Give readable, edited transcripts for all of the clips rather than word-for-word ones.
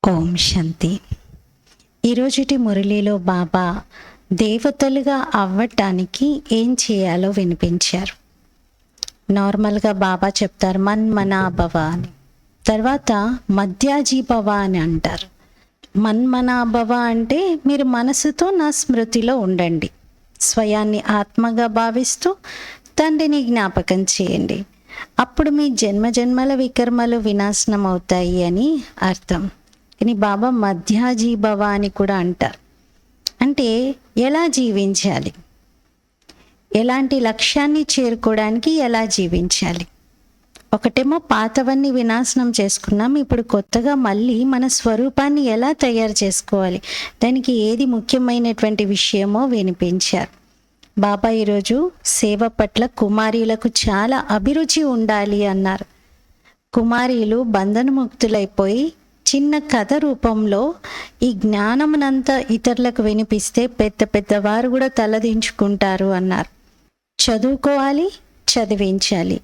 ఓం శాంతి. ఈరోజుటి మురళిలో బాబా దేవతలుగా అవ్వటానికి ఏం చేయాలో వినిపించారు. నార్మల్గా బాబా చెప్తారు మన్మనాభవ అని, తర్వాత మధ్యాజీభవ అని అంటారు. మన్మనాభవ అంటే మీరు మనసుతో నా స్మృతిలో ఉండండి, స్వయాన్ని ఆత్మగా భావిస్తూ తండ్రిని జ్ఞాపకం చేయండి, అప్పుడు మీ జన్మజన్మల వికర్మలు వినాశనం అవుతాయి అని అర్థం. కానీ బాబా మధ్యాజీభవ అని కూడా అంటారు. అంటే ఎలా జీవించాలి, ఎలాంటి లక్ష్యాన్ని చేరుకోవడానికి ఎలా జీవించాలి. ఒకటేమో పాతవన్నీ వినాశనం చేసుకున్నాం, ఇప్పుడు కొత్తగా మళ్ళీ మన స్వరూపాన్ని ఎలా తయారు చేసుకోవాలి, దానికి ఏది ముఖ్యమైనటువంటి విషయమో వినిపించారు. బాబా ఈరోజు సేవ పట్ల కుమారీలకు చాలా అభిరుచి ఉండాలి అన్నారు. కుమారీలు బంధనముక్తులైపోయి చిన్న కథ రూపంలో ఈ జ్ఞానమునంతా ఇతరులకు వినిపిస్తే పెద్ద పెద్దవారు కూడా తలదించుకుంటారు అన్నారు. చదువుకోవాలి, చదివించాలి,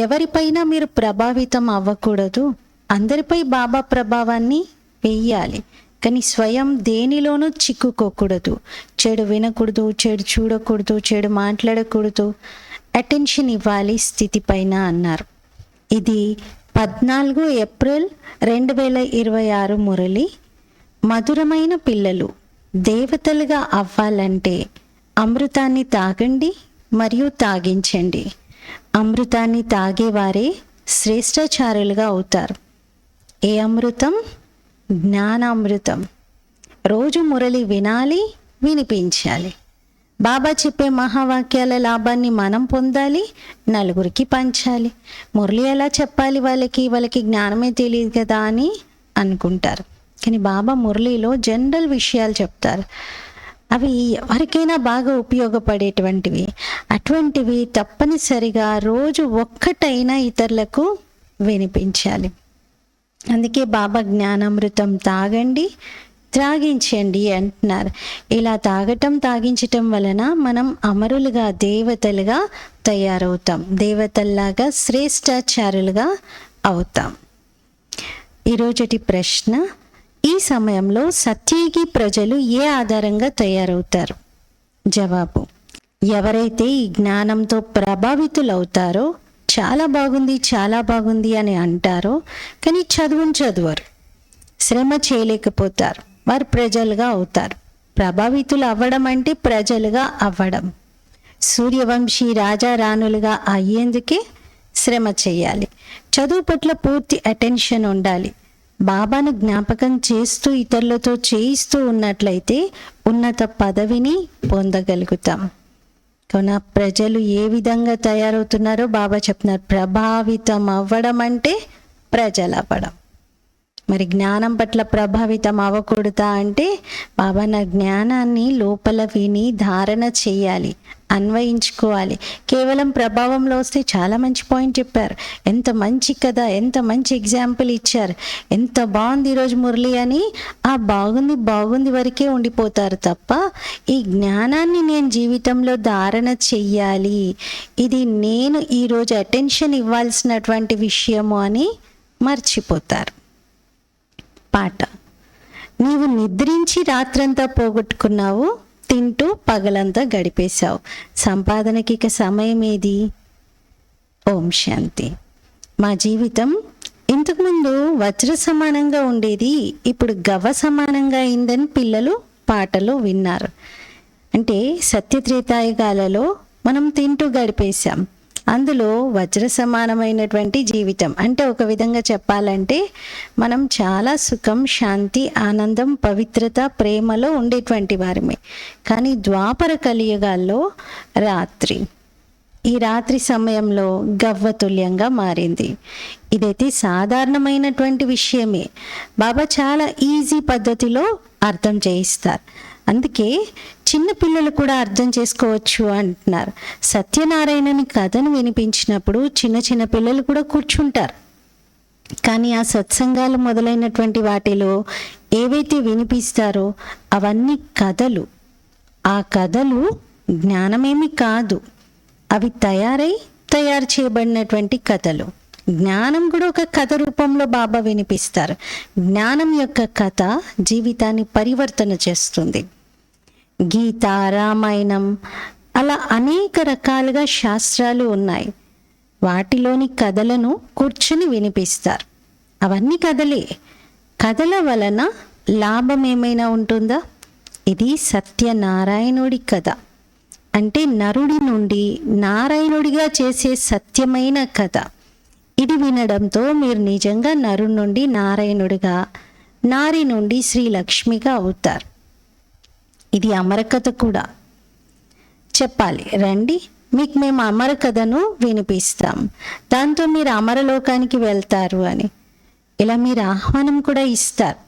ఎవరిపైనా మీరు ప్రభావితం అవ్వకూడదు, అందరిపై బాబా ప్రభావాన్ని వెయ్యాలి, కానీ స్వయం దేనిలోనూ చిక్కుకోకూడదు. చెడు వినకూడదు, చెడు చూడకూడదు, చెడు మాట్లాడకూడదు, అటెన్షన్ ఇవ్వాలి స్థితి పైన అన్నారు. ఇది 14 ఏప్రిల్ 2026 మురళి. మధురమైన పిల్లలు దేవతలుగా అవ్వాలంటే అమృతాన్ని తాగండి మరియు తాగించండి. అమృతాన్ని తాగేవారే శ్రేష్టాచారులుగా అవుతారు. ఏ అమృతం? జ్ఞానామృతం. రోజు మురళి వినాలి, వినిపించాలి. బాబా చెప్పే మహావాక్యాల లాభాన్ని మనం పొందాలి, నలుగురికి పంచాలి. మురళి ఎలా చెప్పాలి, వాళ్ళకి జ్ఞానమే తెలియదు కదా అని అనుకుంటారు. కానీ బాబా మురళిలో జనరల్ విషయాలు చెప్తారు, అవి ఎవరికైనా బాగా ఉపయోగపడేటువంటివి. అటువంటివి తప్పనిసరిగా రోజు ఒక్కటైనా ఇతరులకు వినిపించాలి. అందుకే బాబా జ్ఞానామృతం తాగండి, త్రాగించండి అంటున్నారు. ఇలా తాగించటం వలన మనం అమరులుగా దేవతలుగా తయారవుతాం, దేవతల్లాగా శ్రేష్టాచారులుగా అవుతాం. ఈరోజుటి ప్రశ్న, ఈ సమయంలో సత్యయుగి ప్రజలు ఏ ఆధారంగా తయారవుతారు? జవాబు, ఎవరైతే ఈ జ్ఞానంతో ప్రభావితులవుతారో చాలా బాగుంది అని అంటారో, కానీ చదవరు, శ్రమ చేయలేకపోతారు, వారు ప్రజలుగా అవుతారు. ప్రభావితులు అవ్వడం అంటే ప్రజలుగా అవ్వడం. సూర్యవంశీ రాజా రాణులుగా అయ్యేందుకే శ్రమ చేయాలి. చదువు పట్ల పూర్తి అటెన్షన్ ఉండాలి. బాబాను జ్ఞాపకం చేస్తూ ఇతరులతో చేయిస్తూ ఉన్నట్లయితే ఉన్నత పదవిని పొందగలుగుతాం. కావున ప్రజలు ఏ విధంగా తయారవుతున్నారో బాబా చెప్తున్నారు. ప్రభావితం అవ్వడం అంటే ప్రజలు అవ్వడం. మరి జ్ఞానం పట్ల ప్రభావితం అవ్వకూడదా అంటే బాబా నా జ్ఞానాన్ని లోపల విని ధారణ చేయాలి, అన్వయించుకోవాలి. కేవలం ప్రభావంలో వస్తే చాలా మంచి పాయింట్ చెప్పారు, ఎంత మంచి కదా, ఎంత మంచి ఎగ్జాంపుల్ ఇచ్చారు, ఎంత బాగుంది ఈరోజు మురళి అని ఆ బాగుంది వరకే ఉండిపోతారు తప్ప ఈ జ్ఞానాన్ని నేను జీవితంలో ధారణ చెయ్యాలి, ఇది నేను ఈరోజు అటెన్షన్ ఇవ్వాల్సినటువంటి విషయము అని మర్చిపోతారు. పాట, నీవు నిద్రించి రాత్రంతా పోగొట్టుకున్నావు, తింటూ పగలంతా గడిపేశావు, సంపాదనకి ఇక సమయం ఏది? ఓం శాంతి. మా జీవితం ఇంతకుముందు వజ్ర సమానంగా ఉండేది, ఇప్పుడు గవ్వ సమానంగా అయిందని పిల్లలు పాటలో విన్నారు. అంటే సత్యత్రేతాయుగాలలో మనం తింటూ గడిపేశాం, అందులో వజ్ర సమానమైనటువంటి జీవితం. అంటే ఒక విధంగా చెప్పాలంటే మనం చాలా సుఖం, శాంతి, ఆనందం, పవిత్రత, ప్రేమలో ఉండేటువంటి వారమే. కానీ ద్వాపర కలియుగాల్లో ఈ రాత్రి సమయంలో గవ్వతుల్యంగా మారింది. ఇదైతే సాధారణమైనటువంటి విషయమే. బాబా చాలా ఈజీ పద్ధతిలో అర్థం చేయిస్తారు. అందుకే చిన్న పిల్లలు కూడా అర్థం చేసుకోవచ్చు అంటున్నారు. సత్యనారాయణని కథను వినిపించినప్పుడు చిన్న పిల్లలు కూడా కూర్చుంటారు. కానీ ఆ సత్సంగాలు మొదలైనటువంటి వాటిలో ఏవైతే వినిపిస్తారో అవన్నీ కథలు. ఆ కథలు జ్ఞానమేమి కాదు, అవి తయారు చేయబడినటువంటి కథలు. జ్ఞానం కూడా ఒక కథ రూపంలో బాబా వినిపిస్తారు. జ్ఞానం యొక్క కథ జీవితాన్ని పరివర్తన చేస్తుంది. గీత, రామాయణం అలా అనేక రకాలుగా శాస్త్రాలు ఉన్నాయి. వాటిలోని కథలను కూర్చుని వినిపిస్తారు. అవన్నీ కథలే. కథల వలన లాభం ఏమైనా ఉంటుందా? ఇది సత్యనారాయణుడి కథ, అంటే నరుడి నుండి నారాయణుడిగా చేసే సత్యమైన కథ. ఇది వినడంతో మీరు నిజంగా నరుడి నుండి నారాయణుడిగా, నారి నుండి శ్రీలక్ష్మిగా అవుతారు. ఇది అమరకథ కూడా. చెప్పాలి, రండి మీకు మేము అమరకథను వినిపిస్తాం, దాంతో మీరు అమరలోకానికి వెళ్తారు అని. ఇలా మీరు ఆహ్వానం కూడా ఇస్తారు.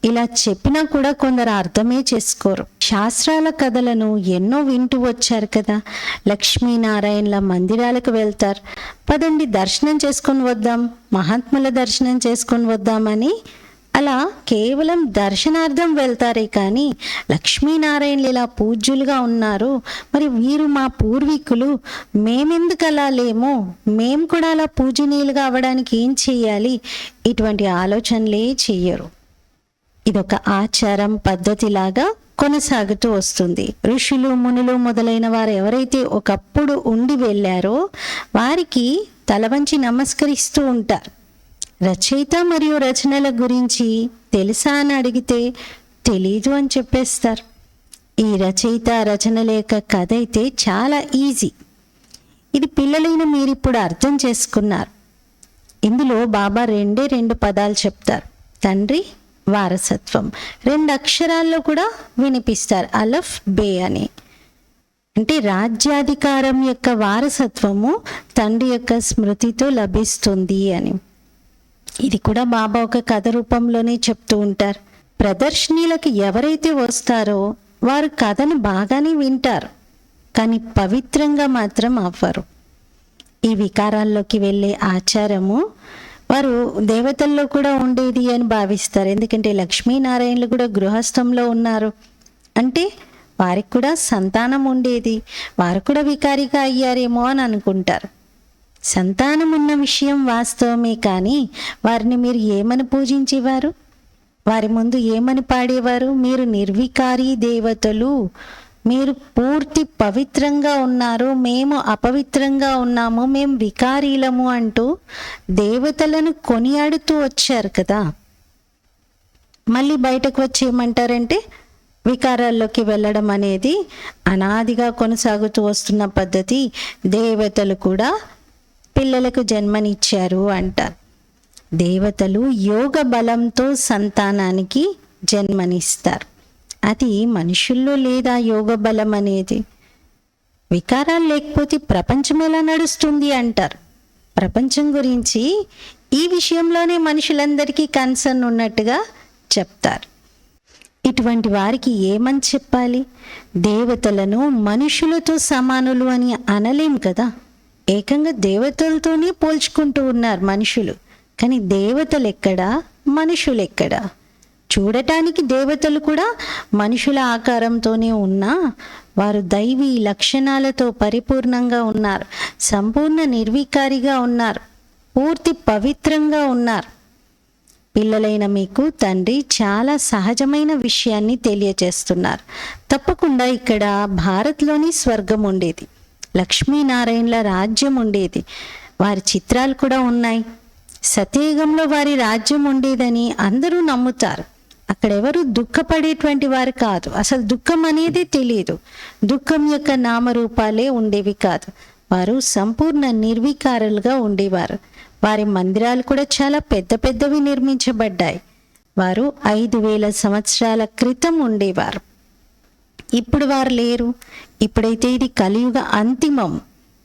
ఇలా చెప్పినా కూడా కొందరు అర్థమే చేసుకోరు. శాస్త్రాల కథలను ఎన్నో వింటూ వచ్చారు కదా. లక్ష్మీనారాయణల మందిరాలకు వెళ్తారు. పదండి దర్శనం చేసుకొని వద్దాం, మహాత్ముల దర్శనం చేసుకొని వద్దామని అలా కేవలం దర్శనార్థం వెళ్తారే కానీ లక్ష్మీనారాయణలు ఇలా పూజ్యులుగా ఉన్నారు, మరి వీరు మా పూర్వీకులు, మేమెందుకు అలా లేమో, మేము కూడా అలా పూజనీయులుగా అవ్వడానికి ఏం చేయాలి, ఇటువంటి ఆలోచనలే చెయ్యరు. ఇదొక ఆచారం, పద్ధతిలాగా కొనసాగుతూ వస్తుంది. ఋషులు, మునులు మొదలైన వారు ఎవరైతే ఒకప్పుడు ఉండి వెళ్ళారో వారికి తలవంచి నమస్కరిస్తూ ఉంటారు. రచయిత మరియు రచనల గురించి తెలుసా అని అడిగితే తెలీదు అని చెప్పేస్తారు. ఈ రచయిత రచనల యొక్క కథ అయితే చాలా ఈజీ. ఇది పిల్లలైన మీరు ఇప్పుడు అర్థం చేసుకున్నారు. ఇందులో బాబా రెండు పదాలు చెప్తారు. తండ్రి, వారసత్వం. 2 అక్షరాల్లో కూడా వినిపిస్తారు, అలఫ్ బే అని. అంటే రాజ్యాధికారం యొక్క వారసత్వము తండ్రి యొక్క స్మృతితో లభిస్తుంది అని. ఇది కూడా బాబా ఒక కథ రూపంలోనే చెప్తూ ఉంటారు. ప్రదర్శనీలకు ఎవరైతే వస్తారో వారు కథను బాగానే వింటారు, కానీ పవిత్రంగా మాత్రం అవ్వరు. ఈ వికారాల్లోకి వెళ్ళే ఆచారము వారు దేవతల్లో కూడా ఉండేది అని భావిస్తారు. ఎందుకంటే లక్ష్మీనారాయణలు కూడా గృహస్థంలో ఉన్నారు అంటే వారికి కూడా సంతానం ఉండేది, వారు కూడా వికారిగా అయ్యారేమో అని అనుకుంటారు. సంతానం ఉన్న విషయం వాస్తవమే, కానీ వారిని మీరు ఏమని పూజించేవారు? వారి ముందు ఏమని పాడేవారు? మీరు నిర్వికారి దేవతలు, మీరు పూర్తి పవిత్రంగా ఉన్నారు, మేము అపవిత్రంగా ఉన్నాము, మేము వికారీలము అంటూ దేవతలను కొనియాడుతూ వచ్చారు కదా. మళ్ళీ బయటకు వచ్చి ఏమంటారంటే వికారాల్లోకి వెళ్ళడం అనేది అనాదిగా కొనసాగుతూ వస్తున్న పద్ధతి. దేవతలు కూడా పిల్లలకు జన్మనిచ్చారు అంటారు. దేవతలు యోగ బలంతో సంతానానికి జన్మనిస్తారు. అది మనుషుల్లో లేదా యోగ బలం అనేది. వికారాలు లేకపోతే ప్రపంచం ఎలా నడుస్తుంది అంటారు. ప్రపంచం గురించి ఈ విషయంలోనే మనుషులందరికీ కన్సర్న్ ఉన్నట్టుగా చెప్తారు. ఇటువంటి వారికి ఏమని చెప్పాలి? దేవతలను మనుషులతో సమానులు అని అనలేం కదా. ఏకంగా దేవతలతోనే పోల్చుకుంటూ ఉన్నారు మనుషులు. కానీ దేవతలు ఎక్కడా, మనుషులు ఎక్కడా? చూడటానికి దేవతలు కూడా మనుషుల ఆకారంతోనే ఉన్నా వారు దైవీ లక్షణాలతో పరిపూర్ణంగా ఉన్నారు, సంపూర్ణ నిర్వికారిగా ఉన్నారు, పూర్తి పవిత్రంగా ఉన్నారు. పిల్లలైన మీకు తండ్రి చాలా సహజమైన విషయాన్ని తెలియజేస్తున్నారు. తప్పకుండా ఇక్కడ భారత్లోని స్వర్గం ఉండేది, లక్ష్మీనారాయణల రాజ్యం ఉండేది, వారి చిత్రాలు కూడా ఉన్నాయి. సతయుగంలో వారి రాజ్యం ఉండేదని అందరూ నమ్ముతారు. అక్కడెవరు దుఃఖపడేటువంటి వారు కాదు, అసలు దుఃఖం అనేది తెలియదు, దుఃఖం యొక్క నామరూపాలే ఉండేవి కాదు. వారు సంపూర్ణ నిర్వికారులుగా ఉండేవారు. వారి మందిరాలు కూడా చాలా పెద్ద పెద్దవి నిర్మించబడ్డాయి. వారు 5000 సంవత్సరాల క్రితం ఉండేవారు. ఇప్పుడు వారు లేరు. ఇప్పుడైతే ఇది కలియుగ అంతిమం.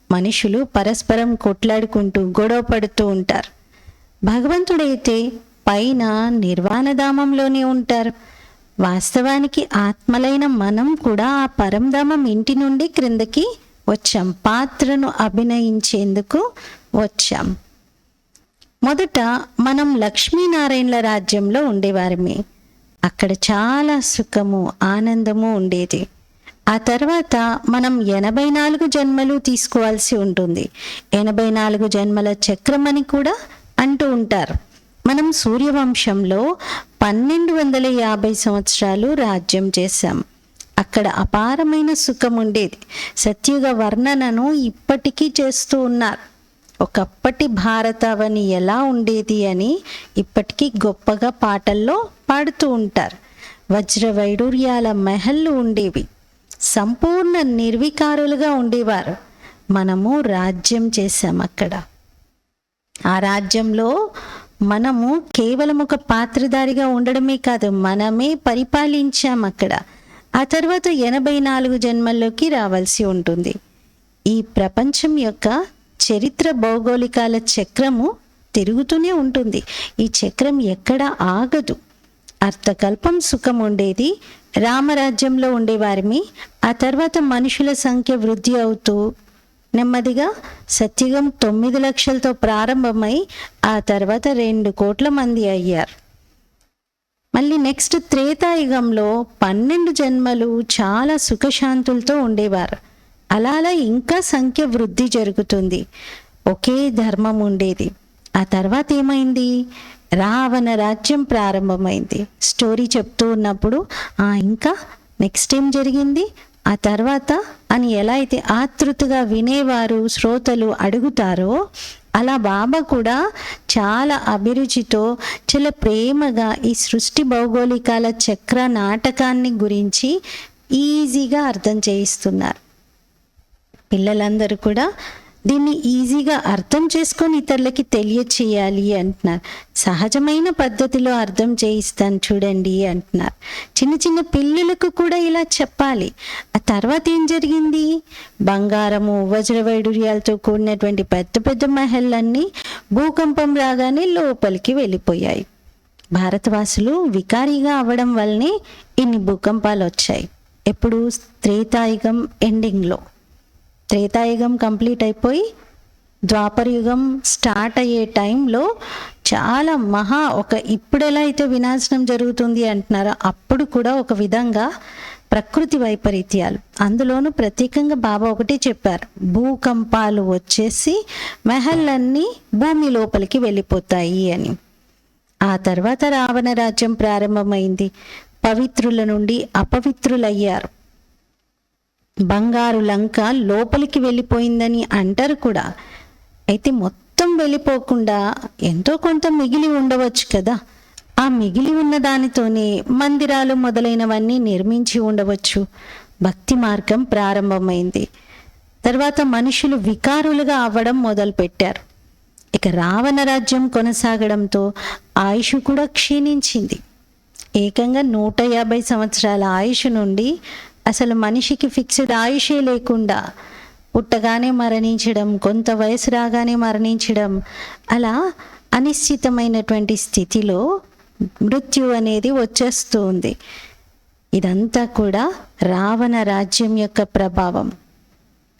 మనుషులు పరస్పరం కొట్లాడుకుంటూ గొడవ పడుతూ ఉంటారు. భగవంతుడైతే పైన నిర్వాణధామంలోనే ఉంటారు. వాస్తవానికి ఆత్మలైన మనం కూడా ఆ పరంధామం ఇంటి నుండి క్రిందకి వచ్చాం, పాత్రను అభినయించేందుకు వచ్చాం. మొదట మనం లక్ష్మీనారాయణల రాజ్యంలో ఉండేవారమే. అక్కడ చాలా సుఖము, ఆనందము ఉండేది. ఆ తర్వాత మనం 84 జన్మలు తీసుకోవాల్సి ఉంటుంది. 84 జన్మల చక్రం అని కూడా అంటూ ఉంటారు. మనం సూర్యవంశంలో 1250 సంవత్సరాలు రాజ్యం చేశాం. అక్కడ అపారమైన సుఖం ఉండేది. సత్యుగ వర్ణనను ఇప్పటికీ చేస్తూ ఉన్నారు. ఒకప్పటి భారతావని ఎలా ఉండేది అని ఇప్పటికీ గొప్పగా పాటల్లో పాడుతూ ఉంటారు. వజ్ర వైడూర్యాల మహల్లు ఉండేవి. సంపూర్ణ నిర్వికారులుగా ఉండేవారు. మనము రాజ్యం చేశాం అక్కడ. ఆ రాజ్యంలో మనము కేవలం ఒక పాత్రధారిగా ఉండడమే కాదు, మనమే పరిపాలించాం అక్కడ. ఆ తర్వాత 84 జన్మల్లోకి రావాల్సి ఉంటుంది. ఈ ప్రపంచం యొక్క చరిత్ర భౌగోళికాల చక్రము తిరుగుతూనే ఉంటుంది. ఈ చక్రం ఎక్కడ ఆగదు. అర్థకల్పం సుఖం ఉండేది. రామరాజ్యంలో ఉండేవారిని. ఆ తర్వాత మనుషుల సంఖ్య వృద్ధి అవుతూ నెమ్మదిగా సత్యుగం 9 లక్షలతో ప్రారంభమై ఆ తర్వాత 2 కోట్ల మంది అయ్యారు. మళ్ళీ నెక్స్ట్ త్రేతాయుగంలో 12 జన్మలు చాలా సుఖశాంతులతో ఉండేవారు. అలా అలా ఇంకా సంఖ్య వృద్ధి జరుగుతుంది. ఒకే ధర్మం ఉండేది. ఆ తర్వాత ఏమైంది? రావణ రాజ్యం ప్రారంభమైంది. స్టోరీ చెప్తూ ఉన్నప్పుడు ఇంకా నెక్స్ట్ ఏం జరిగింది ఆ తర్వాత అని ఎలా అయితే ఆతృతగా వినేవారు శ్రోతలు అడుగుతారో, అలా బాబా కూడా చాలా అభిరుచితో చాలా ప్రేమగా ఈ సృష్టి భౌగోళికాల చక్ర నాటకాన్ని గురించి ఈజీగా అర్థం చేయిస్తున్నారు. పిల్లలందరూ కూడా దీన్ని ఈజీగా అర్థం చేసుకొని ఇతరులకి తెలియచేయాలి అంటున్నారు. సహజమైన పద్ధతిలో అర్థం చేయిస్తాను చూడండి అంటున్నారు. చిన్న చిన్న పిల్లలకు కూడా ఇలా చెప్పాలి. ఆ తర్వాత ఏం జరిగింది? బంగారము వజ్ర వైడూర్యాలతో కూడినటువంటి పెద్ద పెద్ద మహల్లన్నీ భూకంపం రాగానే లోపలికి వెళ్ళిపోయాయి. భారతవాసులు వికారీగా అవ్వడం వల్లనే ఇన్ని భూకంపాలు వచ్చాయి. ఎప్పుడు? త్రేతాయుగం ఎండింగ్లో. త్రేతాయుగం కంప్లీట్ అయిపోయి ద్వాపరయుగం స్టార్ట్ అయ్యే టైంలో చాలా ఇప్పుడు ఎలా అయితే వినాశనం జరుగుతుంది అంటున్నారో అప్పుడు కూడా ఒక విధంగా ప్రకృతి వైపరీత్యాలు. అందులోనూ ప్రత్యేకంగా బాబా ఒకటి చెప్పారు, భూకంపాలు వచ్చేసి మహల్లన్నీ భూమి లోపలికి వెళ్ళిపోతాయి అని. ఆ తర్వాత రావణ రాజ్యం ప్రారంభమైంది. పవిత్రుల నుండి అపవిత్రులయ్యారు. బంగారు లంక లోపలికి వెళ్ళిపోయిందని అంటారు కూడా. అయితే మొత్తం వెళ్ళిపోకుండా ఎంతో కొంత మిగిలి ఉండవచ్చు కదా. ఆ మిగిలి ఉన్న దానితోనే మందిరాలు మొదలైనవన్నీ నిర్మించి ఉండవచ్చు. భక్తి మార్గం ప్రారంభమైంది. తర్వాత మనుషులు వికారులుగా అవ్వడం మొదలుపెట్టారు. ఇక రావణ రాజ్యం కొనసాగడంతో ఆయుష్ కూడా క్షీణించింది. ఏకంగా 150 సంవత్సరాల ఆయుష్ నుండి అసలు మనిషికి ఫిక్స్డ్ ఆయుషే లేకుండా పుట్టగానే మరణించడం, కొంత వయసు రాగానే మరణించడం, అలా అనిశ్చితమైనటువంటి స్థితిలో మృత్యు అనేది వచ్చేస్తూ ఉంది. ఇదంతా కూడా రావణ రాజ్యం యొక్క ప్రభావం.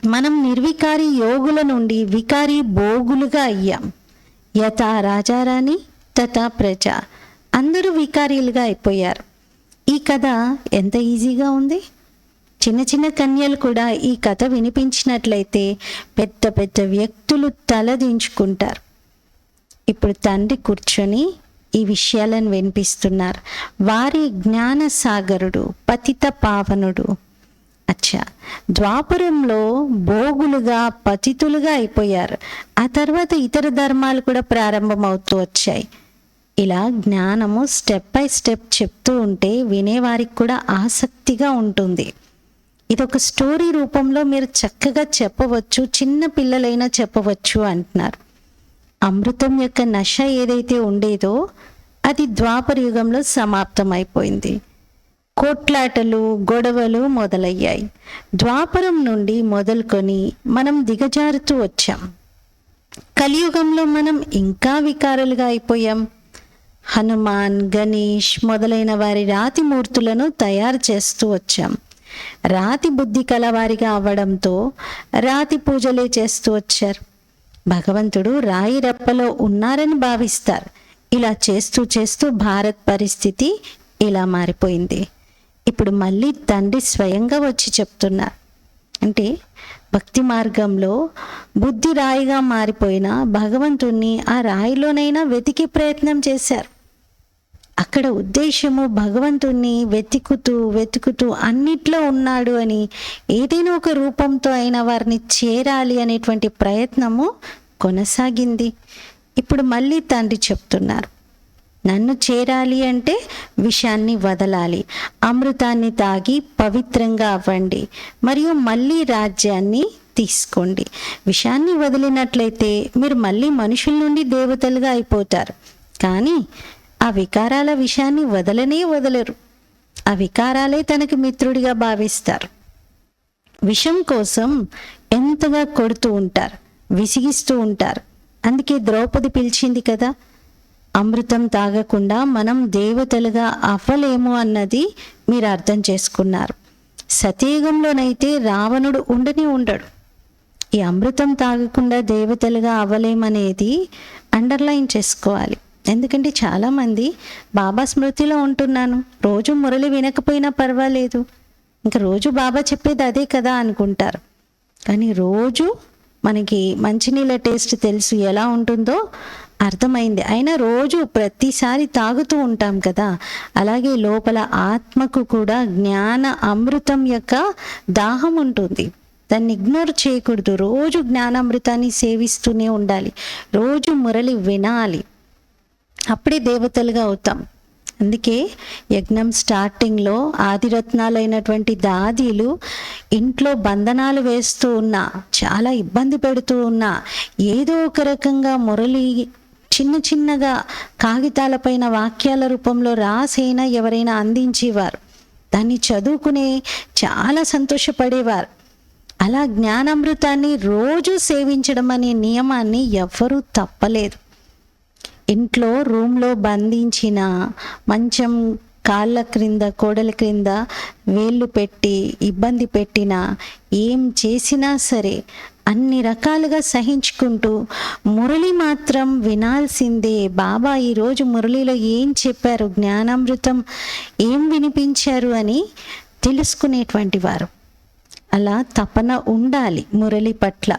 మనం నిర్వికారి యోగుల నుండి వికారి భోగులుగా అయ్యాం. యథా రాజారాణి తథా ప్రజ. అందరూ వికారీలుగా అయిపోయారు. ఈ కథ ఎంత ఈజీగా ఉంది. చిన్న చిన్న కన్యలు కూడా ఈ కథ వినిపించినట్లయితే పెద్ద పెద్ద వ్యక్తులు తలదించుకుంటారు. ఇప్పుడు తండ్రి కూర్చొని ఈ విషయాలను వినిపిస్తున్నారు. వారి జ్ఞాన సాగరుడు, పతిత పావనుడు. ద్వాపరంలో భోగులుగా పతితులుగా అయిపోయారు. ఆ తర్వాత ఇతర ధర్మాలు కూడా ప్రారంభమవుతూ వచ్చాయి. ఇలా జ్ఞానము స్టెప్ బై స్టెప్ చెప్తూ ఉంటే వినేవారికి కూడా ఆసక్తిగా ఉంటుంది. ఇదొక స్టోరీ రూపంలో మీరు చక్కగా చెప్పవచ్చు, చిన్న పిల్లలైనా చెప్పవచ్చు అంటున్నారు. అమృతం యొక్క నశ ఏదైతే ఉండేదో అది ద్వాపర యుగంలో సమాప్తం అయిపోయింది. కోట్లాటలు గొడవలు మొదలయ్యాయి. ద్వాపరం నుండి మొదలుకొని మనం దిగజారుతూ వచ్చాం. కలియుగంలో మనం ఇంకా వికారులుగా అయిపోయాం. హనుమాన్, గణేష్ మొదలైన వారి రాతి మూర్తులను తయారు చేస్తూ వచ్చాం. రాతి బుద్ధి కలవారిగా అవ్వడంతో రాతి పూజలే చేస్తూ వచ్చారు. భగవంతుడు రాయి రప్పలో ఉన్నారని భావిస్తారు. ఇలా చేస్తూ చేస్తూ భారత్ పరిస్థితి ఇలా మారిపోయింది. ఇప్పుడు మళ్ళీ తండ్రి స్వయంగా వచ్చి చెప్తున్నారు. అంటే భక్తి మార్గంలో బుద్ధి రాయిగా మారిపోయిన భగవంతుణ్ణి ఆ రాయిలోనైనా వెతికి ప్రయత్నం చేశారు. అక్కడ ఉద్దేశము భగవంతుణ్ణి వెతుకుతూ అన్నిట్లో ఉన్నాడు అని, ఏదైనా ఒక రూపంతో అయినా వారిని చేరాలి అనేటువంటి ప్రయత్నము కొనసాగింది. ఇప్పుడు మళ్ళీ తండ్రి చెప్తున్నారు, నన్ను చేరాలి అంటే విషాన్ని వదలాలి, అమృతాన్ని తాగి పవిత్రంగా అవ్వండి, మరియు మళ్ళీ రాజ్యాన్ని తీసుకోండి. విషాన్ని వదిలినట్లయితే మీరు మళ్ళీ మనుషుల నుండి దేవతలుగా అయిపోతారు. కానీ ఆ వికారాల విషయాన్ని వదలరు. ఆ వికారాలే తనకి మిత్రుడిగా భావిస్తారు. విషం కోసం ఎంతగా కొడుతూ ఉంటారు, విసిగిస్తూ ఉంటారు. అందుకే ద్రౌపది పిలిచింది కదా, అమృతం తాగకుండా మనం దేవతలుగా అవ్వలేము అన్నది మీరు అర్థం చేసుకున్నారు. సతయుగంలోనైతే రావణుడు ఉండడు. ఈ అమృతం తాగకుండా దేవతలుగా అవ్వలేమనేది అండర్లైన్ చేసుకోవాలి. ఎందుకంటే చాలామంది బాబా స్మృతిలో ఉంటున్నాను, రోజు మురళి వినకపోయినా పర్వాలేదు, ఇంకా రోజు బాబా చెప్పేది అదే కదా అనుకుంటారు. కానీ రోజు మనకి మంచినీళ్ళ టేస్ట్ తెలుసు ఎలా ఉంటుందో అర్థమైంది. అయినా రోజు ప్రతిసారి తాగుతూ ఉంటాం కదా, అలాగే లోపల ఆత్మకు కూడా జ్ఞాన అమృతం యొక్క దాహం ఉంటుంది. దాన్ని ఇగ్నోర్ చేయకూడదు. రోజు జ్ఞానామృతాన్ని సేవిస్తూనే ఉండాలి, రోజు మురళి వినాలి. అప్పుడే దేవతలుగా అవుతాం. అందుకే యజ్ఞం స్టార్టింగ్లో ఆదిరత్నాలైనటువంటి దాదీలు ఇంట్లో బంధనాలు వేస్తూ ఉన్నా, చాలా ఇబ్బంది పెడుతూ ఉన్నా, ఏదో ఒక రకంగా మురళి చిన్నగా కాగితాలపైన వాక్యాల రూపంలో రాసైనా ఎవరైనా అందించేవారు. దాన్ని చదువుకునే చాలా సంతోషపడేవారు. అలా జ్ఞానామృతాన్ని రోజు సేవించడం అనే నియమాన్ని ఎవ్వరూ తప్పలేదు. ఇంట్లో రూమ్లో బంధించిన మంచం కాళ్ళ క్రింద కోడల క్రింద వేళ్ళు పెట్టి ఇబ్బంది పెట్టినా, ఏం చేసినా సరే అన్ని రకాలుగా సహించుకుంటూ మురళి మాత్రం వినాల్సిందే. బాబా ఈరోజు మురళిలో ఏం చెప్పారు, జ్ఞానామృతం ఏం వినిపించారు అని తెలుసుకునేటువంటి వారు. అలా తపన ఉండాలి మురళి పట్ల.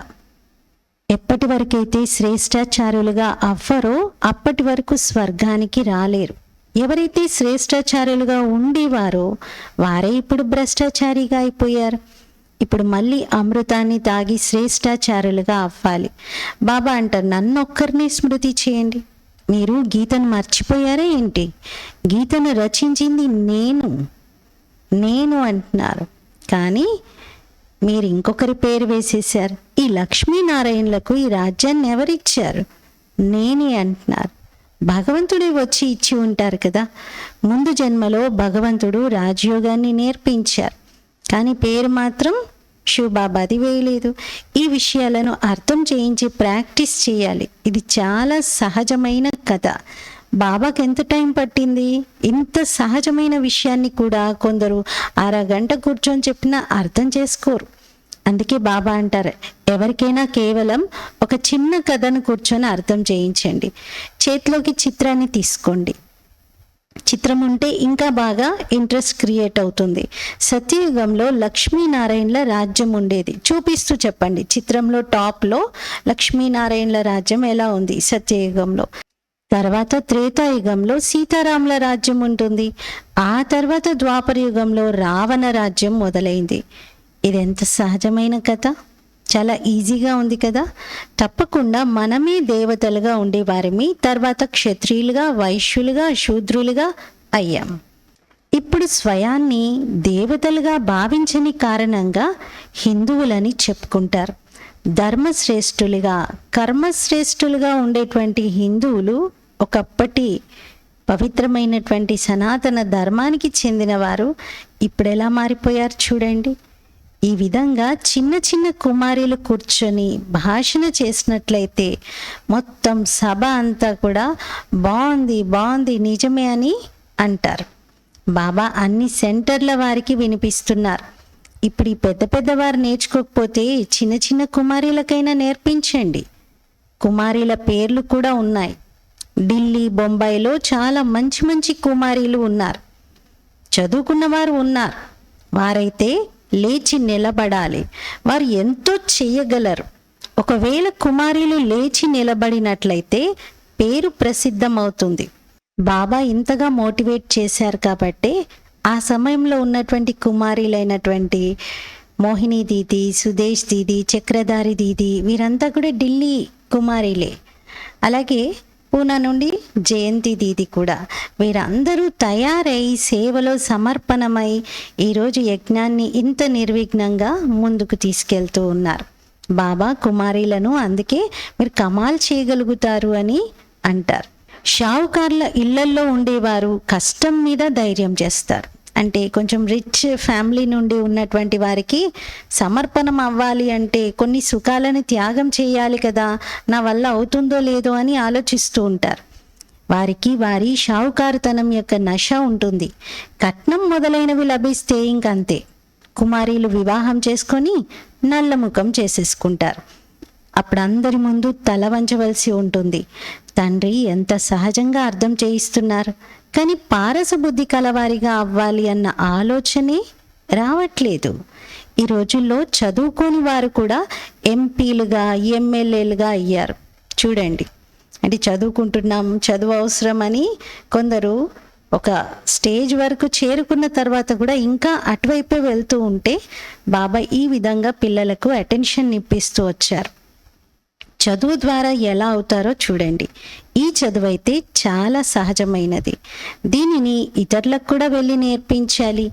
ఎప్పటి వరకైతే శ్రేష్టాచార్యులుగా అవ్వరో అప్పటి వరకు స్వర్గానికి రాలేరు. ఎవరైతే శ్రేష్టాచార్యులుగా ఉండేవారో వారే ఇప్పుడు భ్రష్టాచారిగా అయిపోయారు. ఇప్పుడు మళ్ళీ అమృతాన్ని తాగి శ్రేష్టాచార్యులుగా అవ్వాలి. బాబా అంటారు, నన్నొక్కరిని స్మృతి చేయండి. మీరు గీతను మర్చిపోయారా ఏంటి? గీతను రచించింది నేను అంటున్నారు. కానీ మీరు ఇంకొకరి పేరు వేసేశారు. ఈ లక్ష్మీనారాయణలకు ఈ రాజ్యాన్ని ఎవరిచ్చారు? నేనే అంటున్నారు. భగవంతుడే వచ్చి ఇచ్చి ఉంటారు కదా. ముందు జన్మలో భగవంతుడు రాజయోగాన్ని నేర్పించారు, కానీ పేరు మాత్రం శివబాబాది వేయలేదు. ఈ విషయాలను అర్థం చేయించి ప్రాక్టీస్ చేయాలి. ఇది చాలా సహజమైన కథ. బాబాకి ఎంత టైం పట్టింది? ఇంత సహజమైన విషయాన్ని కూడా కొందరు అరగంట కూర్చొని చెప్పినా అర్థం చేసుకోరు. అందుకే బాబా అంటారు, ఎవరికైనా కేవలం ఒక చిన్న కథను కూర్చొని అర్థం చేయించండి. చేతిలోకి చిత్రాన్ని తీసుకోండి. చిత్రం ఉంటే ఇంకా బాగా ఇంట్రెస్ట్ క్రియేట్ అవుతుంది. సత్యయుగంలో లక్ష్మీనారాయణల రాజ్యం ఉండేది. చూపిస్తూ చెప్పండి. చిత్రంలో టాప్లో లక్ష్మీనారాయణల రాజ్యం ఎలా ఉంది సత్యయుగంలో. తర్వాత త్రేతాయుగంలో సీతారాముల రాజ్యం ఉంటుంది. ఆ తర్వాత ద్వాపర యుగంలో రావణ రాజ్యం మొదలైంది. ఇది ఎంత సహజమైన కథ, చాలా ఈజీగా ఉంది కదా. తప్పకుండా మనమే దేవతలుగా ఉండేవారిమి, తర్వాత క్షత్రియులుగా, వైశ్యులుగా, శూద్రులుగా అయ్యాం. ఇప్పుడు స్వయాన్ని దేవతలుగా భావించని కారణంగా హిందువులని చెప్పుకుంటారు. ధర్మశ్రేష్ఠులుగా, కర్మశ్రేష్ఠులుగా ఉండేటువంటి హిందువులు ఒకప్పటి పవిత్రమైనటువంటి సనాతన ధర్మానికి చెందినవారు ఇప్పుడు ఎలా మారిపోయారు చూడండి. ఈ విధంగా చిన్న కుమారీలు కూర్చొని భాషణ చేసినట్లయితే మొత్తం సభ అంతా కూడా బాగుంది నిజమే అని అంటారు. బాబా అన్ని సెంటర్ల వారికి వినిపిస్తున్నారు. ఇప్పుడు ఈ పెద్ద వారు నేర్చుకోకపోతే చిన్న కుమారీలకైనా నేర్పించండి. కుమారీల పేర్లు కూడా ఉన్నాయి. ఢిల్లీ, బొంబాయిలో చాలా మంచి కుమారీలు ఉన్నారు. చదువుకున్నవారు ఉన్నారు, వారైతే లేచి నిలబడాలి. వారు ఎంతో చెయ్యగలరు. ఒకవేళ కుమారులు లేచి నిలబడినట్లయితే పేరు ప్రసిద్ధమవుతుంది. బాబా ఇంతగా మోటివేట్ చేశారు కాబట్టి ఆ సమయంలో ఉన్నటువంటి కుమారులైనటువంటి మోహిని దీది, సుదేశ్ దీది, చక్రధారి దీది, వీరంతా కూడా ఢిల్లీ కుమారిలే. అలాగే పూనా నుండి జయంతి దీది కూడా. వీరందరూ తయారై సేవలో సమర్పణమై ఈరోజు యజ్ఞాన్ని ఇంత నిర్విఘ్నంగా ముందుకు తీసుకెళ్తూ ఉన్నారు. బాబా కుమారీలను అందుకే మీరు కమాల్ చేయగలుగుతారు అని అంటారు. షావుకార్ల ఇళ్లల్లో ఉండేవారు కష్టం మీద ధైర్యం చేస్తారు. అంటే కొంచెం రిచ్ ఫ్యామిలీ నుండి ఉన్నటువంటి వారికి సమర్పణం అవ్వాలి అంటే కొన్ని సుఖాలను త్యాగం చేయాలి కదా, నా వల్ల అవుతుందో లేదో అని ఆలోచిస్తూ ఉంటారు. వారికి వారి షావుకారుతనం యొక్క నశ ఉంటుంది. కట్నం మొదలైనవి లభిస్తే ఇంకంతే, కుమారీలు వివాహం చేసుకొని నల్లముఖం చేసేసుకుంటారు. అప్పుడు అందరి ముందు తల వంచవలసి ఉంటుంది. తండ్రి ఎంత సహజంగా అర్థం చేయిస్తున్నారు, కానీ పారస బుద్ధి కలవారిగా అవ్వాలి అన్న ఆలోచనే రావట్లేదు. ఈ రోజుల్లో చదువుకోని వారు కూడా ఎంపీలుగా, ఎమ్మెల్యేలుగా అయ్యారు. చూడండి, అంటే చదువుకుంటున్నాం, చదువు అవసరం అని కొందరు ఒక స్టేజ్ వరకు చేరుకున్న తర్వాత కూడా ఇంకా అటువైపే వెళ్తూ ఉంటే బాబా ఈ విధంగా పిల్లలకు అటెన్షన్ ఇప్పిస్తూ వచ్చారు. చదువు ద్వారా ఎలా అవుతారో చూడండి. ఈ చదువు అయితే చాలా సహజమైనది. దీనిని ఇతరులకు కూడా వెళ్ళి నేర్పించాలి.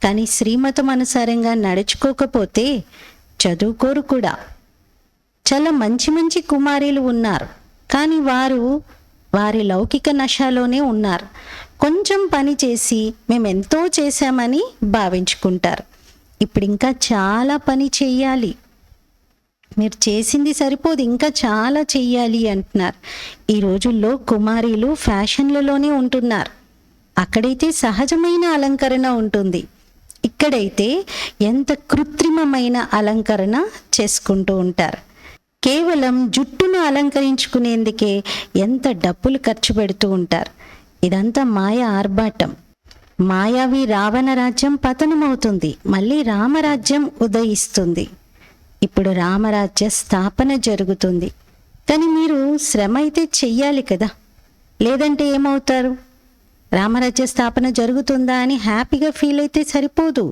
కానీ శ్రీమతం అనుసారంగా నడుచుకోకపోతే చదువుకోరు కూడా. చాలా మంచి మంచి కుమారీలు ఉన్నారు, కానీ వారు వారి లౌకిక నశలోనే ఉన్నారు. కొంచెం పని చేసి మేమెంతో చేశామని భావించుకుంటారు. ఇప్పుడు ఇంకా చాలా పని చెయ్యాలి, మీరు చేసింది సరిపోదు, ఇంకా చాలా చెయ్యాలి అంటున్నారు. ఈ రోజుల్లో కుమారీలు ఫ్యాషన్లలోనే ఉంటున్నారు. అక్కడైతే సహజమైన అలంకరణ ఉంటుంది, ఇక్కడైతే ఎంత కృత్రిమమైన అలంకరణ చేసుకుంటూ ఉంటారు. కేవలం జుట్టును అలంకరించుకునేందుకే ఎంత డబ్బులు ఖర్చు పెడుతూ ఉంటారు. ఇదంతా మాయ ఆర్భాటం. మాయావి రావణ రాజ్యం పతనమవుతుంది, మళ్ళీ రామరాజ్యం ఉదయిస్తుంది. ఇప్పుడు రామరాజ్య స్థాపన జరుగుతుంది. కానీ మీరు శ్రమ అయితే చెయ్యాలి కదా, లేదంటే ఏమవుతారు? రామరాజ్య స్థాపన జరుగుతుందా అని హ్యాపీగా ఫీల్ అయితే సరిపోదు,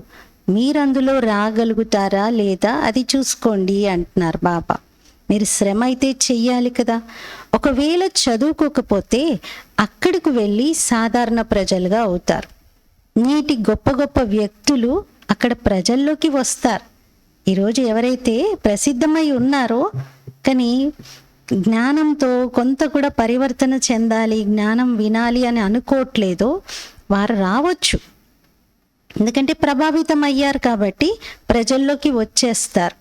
మీరు అందులో రాగలుగుతారా లేదా అది చూసుకోండి అంటున్నారు బాబా. మీరు శ్రమ అయితే చెయ్యాలి కదా. ఒకవేళ చదువుకోకపోతే అక్కడికి వెళ్ళి సాధారణ ప్రజలుగా అవుతారు. నీటి గొప్ప గొప్ప వ్యక్తులు అక్కడ ప్రజల్లోకి వస్తారు. ఈరోజు ఎవరైతే ప్రసిద్ధమై ఉన్నారో కానీ జ్ఞానంతో కొంత కూడా పరివర్తన చెందాలి, జ్ఞానం వినాలి అని అనుకోవట్లేదో వారు రావచ్చు. ఎందుకంటే ప్రభావితం అయ్యారు కాబట్టి ప్రజల్లోకి వచ్చేస్తారు.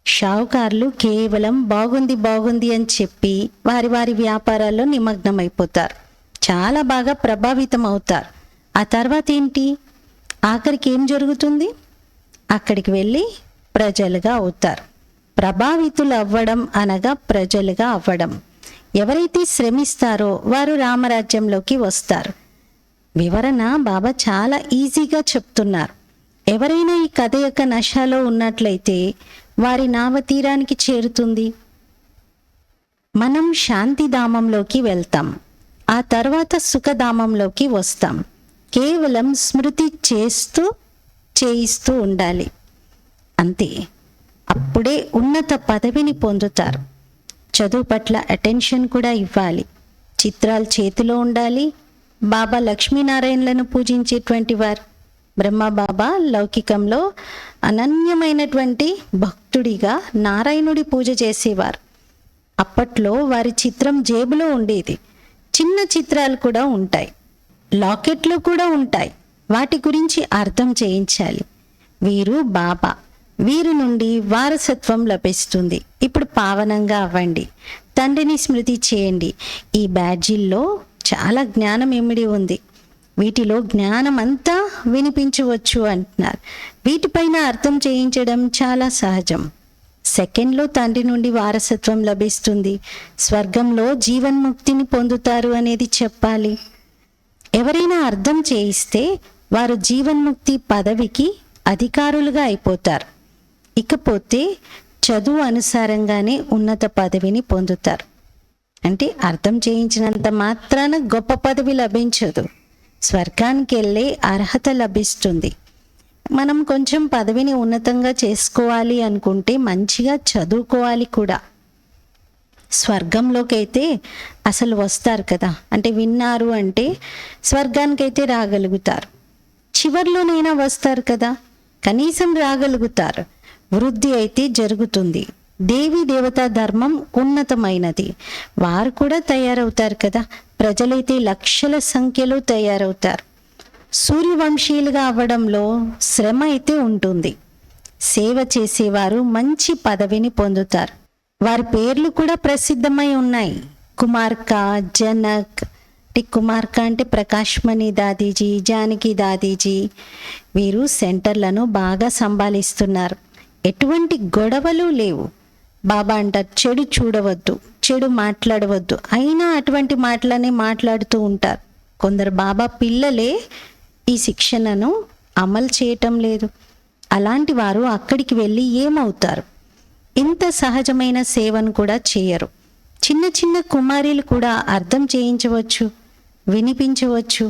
షావుకారులు కేవలం బాగుంది బాగుంది అని చెప్పి వారి వారి వ్యాపారాల్లో నిమగ్నమైపోతారు, చాలా బాగా ప్రభావితం అవుతారు. ఆ తర్వాత ఏంటి? ఆఖరికి ఏం జరుగుతుంది? అక్కడికి వెళ్ళి ప్రజలుగా అవుతారు. ప్రభావితులు అవ్వడం అనగా ప్రజలుగా అవ్వడం. ఎవరైతే శ్రమిస్తారో వారు రామరాజ్యంలోకి వస్తారు. వివరణ బాబా చాలా ఈజీగా చెప్తున్నారు. ఎవరైనా ఈ కథ యొక్క నశలో ఉన్నట్లయితే వారి నావ తీరానికి చేరుతుంది. మనం శాంతిధామంలోకి వెళ్తాం, ఆ తర్వాత సుఖధామంలోకి వస్తాం. కేవలం స్మృతి చేయిస్తూ ఉండాలి, అంతే. అప్పుడే ఉన్నత పదవిని పొందుతారు. చదువు పట్ల అటెన్షన్ కూడా ఇవ్వాలి. చిత్రాలు చేతిలో ఉండాలి. బాబా లక్ష్మీనారాయణలను పూజించేటువంటి వారు. బ్రహ్మబాబా లౌకికంలో అనన్యమైనటువంటి భక్తుడిగా నారాయణుడి పూజ చేసేవారు. అప్పట్లో వారి చిత్రం జేబులో ఉండేది. చిన్న చిత్రాలు కూడా ఉంటాయి, లాకెట్లు కూడా ఉంటాయి. వాటి గురించి అర్థం చేయించాలి. వీరు బాబా, వీరి నుండి వారసత్వం లభిస్తుంది. ఇప్పుడు పావనంగా అవ్వండి, తండ్రిని స్మృతి చేయండి. ఈ బ్యాడ్జీల్లో చాలా జ్ఞానం ఇమిడి ఉంది. వీటిలో జ్ఞానం అంతా వినిపించవచ్చు అంటున్నారు. వీటిపైన అర్థం చేయించడం చాలా సహజం. సెకండ్లో తండ్రి నుండి వారసత్వం లభిస్తుంది. స్వర్గంలో జీవన్ముక్తిని పొందుతారు అనేది చెప్పాలి. ఎవరైనా అర్థం చేయిస్తే వారు జీవన్ముక్తి పదవికి అధికారులుగా అయిపోతారు. ఇకపోతే చదువు అనుసారంగానే ఉన్నత పదవిని పొందుతారు. అంటే అర్థం చేయించినంత మాత్రాన గొప్ప పదవి లభించదు, స్వర్గానికి వెళ్ళే అర్హత లభిస్తుంది. మనం కొంచెం పదవిని ఉన్నతంగా చేసుకోవాలి అనుకుంటే మంచిగా చదువుకోవాలి కూడా. స్వర్గంలోకి అయితే అసలు వస్తారు కదా, అంటే విన్నారు అంటే స్వర్గానికైతే రాగలుగుతారు. చివర్లోనైనా వస్తారు కదా, కనీసం రాగలుగుతారు. వృద్ధి అయితే జరుగుతుంది. దేవీ దేవతా ధర్మం ఉన్నతమైనది, వారు కూడా తయారవుతారు కదా. ప్రజలైతే లక్షల సంఖ్యలో తయారవుతారు. సూర్యవంశీయులుగా అవ్వడంలో శ్రమ అయితే ఉంటుంది. సేవ చేసేవారు మంచి పదవిని పొందుతారు. వారి పేర్లు కూడా ప్రసిద్ధమై ఉన్నాయి. కుమార్క, జనక్. కుమార్క అంటే ప్రకాశ్మణి దాదీజీ, జానకి దాదీజీ. వీరు సెంటర్లను బాగా సంభాలిస్తున్నారు. ఎటువంటి గొడవలు లేవు. బాబా అంటారు చెడు చూడవద్దు, చెడు మాట్లాడవద్దు, అయినా అటువంటి మాటలనే మాట్లాడుతూ ఉంటారు. కొందరు బాబా పిల్లలే ఈ శిక్షణను అమలు చేయటం లేదు. అలాంటి వారు అక్కడికి వెళ్ళి ఏమవుతారు? ఇంత సహజమైన సేవను కూడా చేయరు. చిన్న చిన్న కుమారీలు కూడా అర్థం చేయించవచ్చు, వినిపించవచ్చు.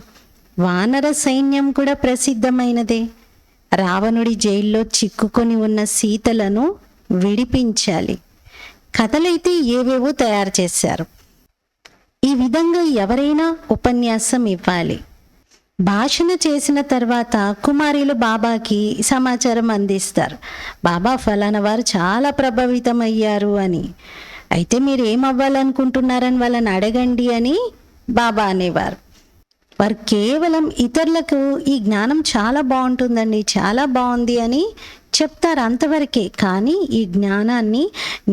వానర సైన్యం కూడా ప్రసిద్ధమైనదే. రావణుడి జైల్లో చిక్కుకొని ఉన్న సీతలను విడిపించాలి. కథలైతే ఏవేవో తయారు చేశారు. ఈ విధంగా ఎవరైనా ఉపన్యాసం ఇవ్వాలి. భాషణ చేసిన తర్వాత కుమారీలు బాబాకి సమాచారం అందిస్తారు. బాబా ఫలానా వారు చాలా ప్రభావితమయ్యారు అని. అయితే మీరు ఏమవ్వాలనుకుంటున్నారని వాళ్ళని అడగండి అని బాబా అనేవారు. వారు కేవలం ఇతరులకు ఈ జ్ఞానం చాలా బాగుంటుందండి, చాలా బాగుంది అని చెప్తారు, అంతవరకే. కానీ ఈ జ్ఞానాన్ని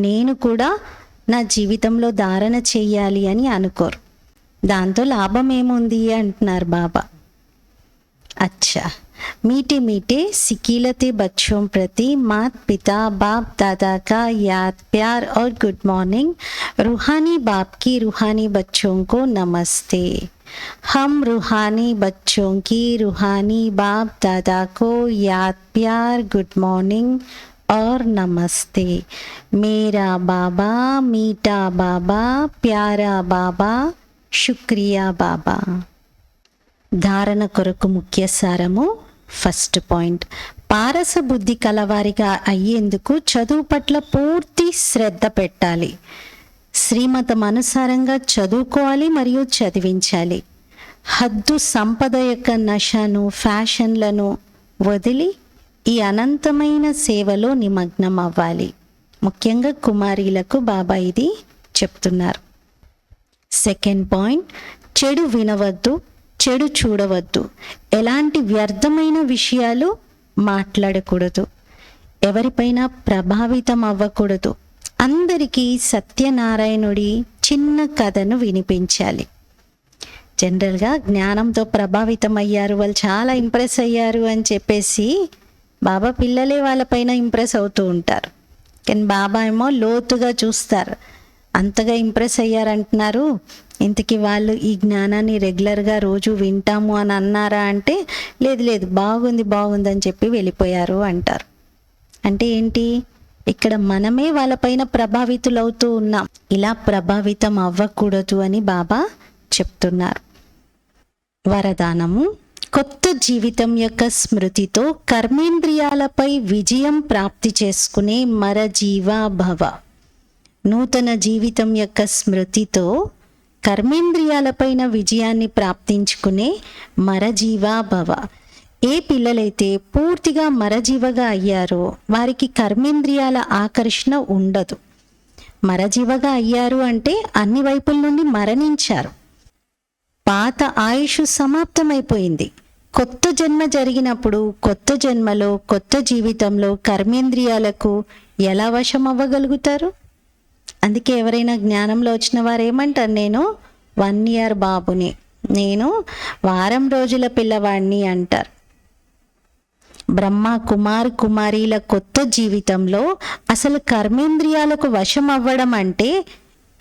నేను కూడా నా జీవితంలో ధారణ చెయ్యాలి అని అనుకోరు. దాంతో లాభం ఏముంది అంటున్నారు బాబా. अच्छा, मीठे मीठे सिकीलते बच्चों प्रति माता पिता बाप दादा का याद प्यार और गुड मॉर्निंग. रूहानी बाप की रूहानी बच्चों को नमस्ते. हम रूहानी बच्चों की रूहानी बाप दादा को याद प्यार गुड मॉर्निंग और नमस्ते. मेरा बाबा मीठा बाबा प्यारा बाबा शुक्रिया बाबा. ధారణ కొరకు ముఖ్య సారము. ఫస్ట్ పాయింట్, పారస బుద్ధి కలవారిగా అయ్యేందుకు చదువు పట్ల పూర్తి శ్రద్ధ పెట్టాలి. శ్రీమతం అనుసారంగా చదువుకోవాలి మరియు చదివించాలి. హద్దు సంపద యొక్క నశను, ఫ్యాషన్లను వదిలి ఈ అనంతమైన సేవలో నిమగ్నం అవ్వాలి. ముఖ్యంగా కుమారీలకు బాబా ఇది చెప్తున్నారు. సెకండ్ పాయింట్, చెడు వినవద్దు, చెడు చూడవద్దు, ఎలాంటి వ్యర్థమైన విషయాలు మాట్లాడకూడదు, ఎవరిపైన ప్రభావితం అవ్వకూడదు. అందరికీ సత్యనారాయణుడి చిన్న కథను వినిపించాలి. జనరల్గా జ్ఞానంతో ప్రభావితం అయ్యారు, వాళ్ళు చాలా ఇంప్రెస్ అయ్యారు అని చెప్పేసి బాబా పిల్లలే వాళ్ళపైన ఇంప్రెస్ అవుతూ ఉంటారు. కానీ బాబా ఏమో లోతుగా చూస్తారు. అంతగా ఇంప్రెస్ అయ్యారంటున్నారు, ఇంతకీ వాళ్ళు ఈ జ్ఞానాన్ని రెగ్యులర్గా రోజు వింటాము అని అన్నారా అంటే లేదు లేదు, బాగుంది బాగుంది అని చెప్పి వెళ్ళిపోయారు అంటారు. అంటే ఏంటి? ఇక్కడ మనమే వాళ్ళపైన ప్రభావితులవుతూ ఉన్నాం. ఇలా ప్రభావితం అవ్వకూడదు అని బాబా చెప్తున్నారు. వరదానము. కొత్త జీవితం యొక్క స్మృతితో కర్మేంద్రియాలపై విజయం ప్రాప్తి చేసుకునే మరజీవా భవ. నూతన జీవితం యొక్క స్మృతితో కర్మేంద్రియాలపైన విజయాన్ని ప్రాప్తించుకునే మరజీవా భవ. ఏ పిల్లలైతే పూర్తిగా మరజీవగా అయ్యారో వారికి కర్మేంద్రియాల ఆకర్షణ ఉండదు. మరజీవగా అయ్యారు అంటే అన్ని వైపుల నుండి మరణించారు. పాత ఆయుష్ సమాప్తమైపోయింది. కొత్త జన్మ జరిగినప్పుడు కొత్త జన్మలో కొత్త జీవితంలో కర్మేంద్రియాలకు ఎలా వశం అవ్వగలుగుతారు? అందుకే ఎవరైనా జ్ఞానంలో వచ్చిన వారు ఏమంటారు, నేను 1 year బాబుని, నేను వారం రోజుల పిల్లవాడిని అంటారు. బ్రహ్మ కుమార్ కుమారీల కొత్త జీవితంలో అసలు కర్మేంద్రియాలకు వశం అవ్వడం అంటే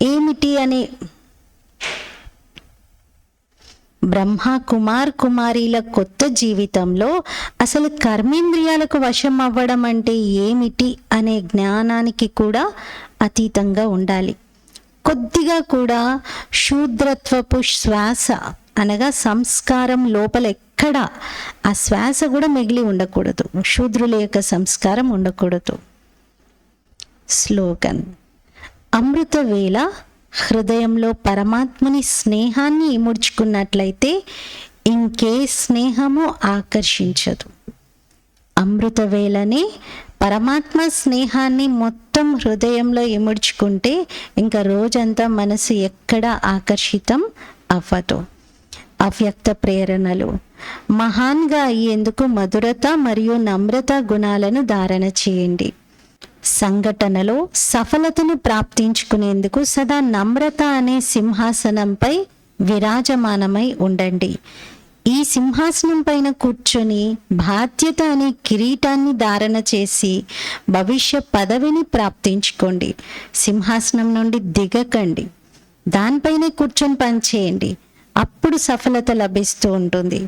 ఏమిటి అని బ్రహ్మ కుమారీల కొత్త జీవితంలో అసలు కర్మేంద్రియాలకు వశం అవ్వడం అంటే ఏమిటి అనే జ్ఞానానికి కూడా అతీతంగా ఉండాలి. కొద్దిగా కూడా శూద్రత్వపు శ్వాస అనగా సంస్కారం లోపల ఎక్కడ ఆ శ్వాస కూడా మిగిలి ఉండకూడదు. శూద్రుల యొక్క సంస్కారం ఉండకూడదు. స్లోగన్: అమృత వేళ హృదయంలో పరమాత్ముని స్నేహాన్ని ఇముడ్చుకున్నట్లయితే ఇంకే స్నేహము ఆకర్షించదు. అమృత వేళనే పరమాత్మ స్నేహాన్ని మొత్తం హృదయంలో ఇముడ్చుకుంటే ఇంకా రోజంతా మనసు ఎక్కడ ఆకర్షితం అవ్వదు. అవ్యక్త ప్రేరణలు: మహాన్గా అయ్యేందుకు మధురత మరియు నమ్రత గుణాలను ధారణ చేయండి. సంఘటనలో సఫలతను ప్రాప్తించుకునేందుకు సదా నమ్రత అనే సింహాసనంపై విరాజమానమై ఉండండి. ఈ సింహాసనం పైన కూర్చొని బాధ్యత అనే కిరీటాన్ని ధారణ చేసి భవిష్య పదవిని ప్రాప్తించుకోండి. సింహాసనం నుండి దిగకండి, దానిపైనే కూర్చొని పనిచేయండి. అప్పుడు సఫలత లభిస్తూ ఉంటుంది.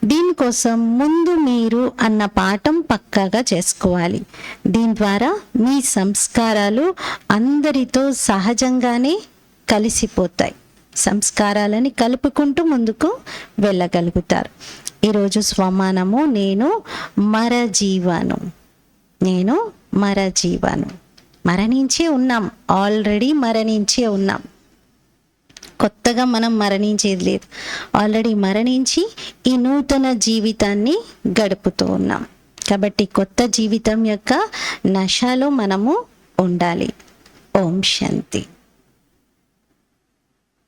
దీనికోసం ముందు మీరు అన్న పాఠం పక్కాగా చేసుకోవాలి. దీని ద్వారా మీ సంస్కారాలు అందరితో సహజంగానే కలిసిపోతాయి. సంస్కారాలని కలుపుకుంటూ ముందుకు వెళ్ళగలుగుతారు. ఈరోజు స్వమానము: నేను మరజీవాను. నేను మరజీవాను. మరణించే ఉన్నాం, ఆల్రెడీ మరణించే ఉన్నాం. కొత్తగా మనం మరణించేది లేదు. ఆల్రెడీ మరణించి ఈ నూతన జీవితాన్ని గడుపుతూ ఉన్నాం. కాబట్టి కొత్త జీవితం యొక్క నశలో మనము ఉండాలి. ఓం శాంతి.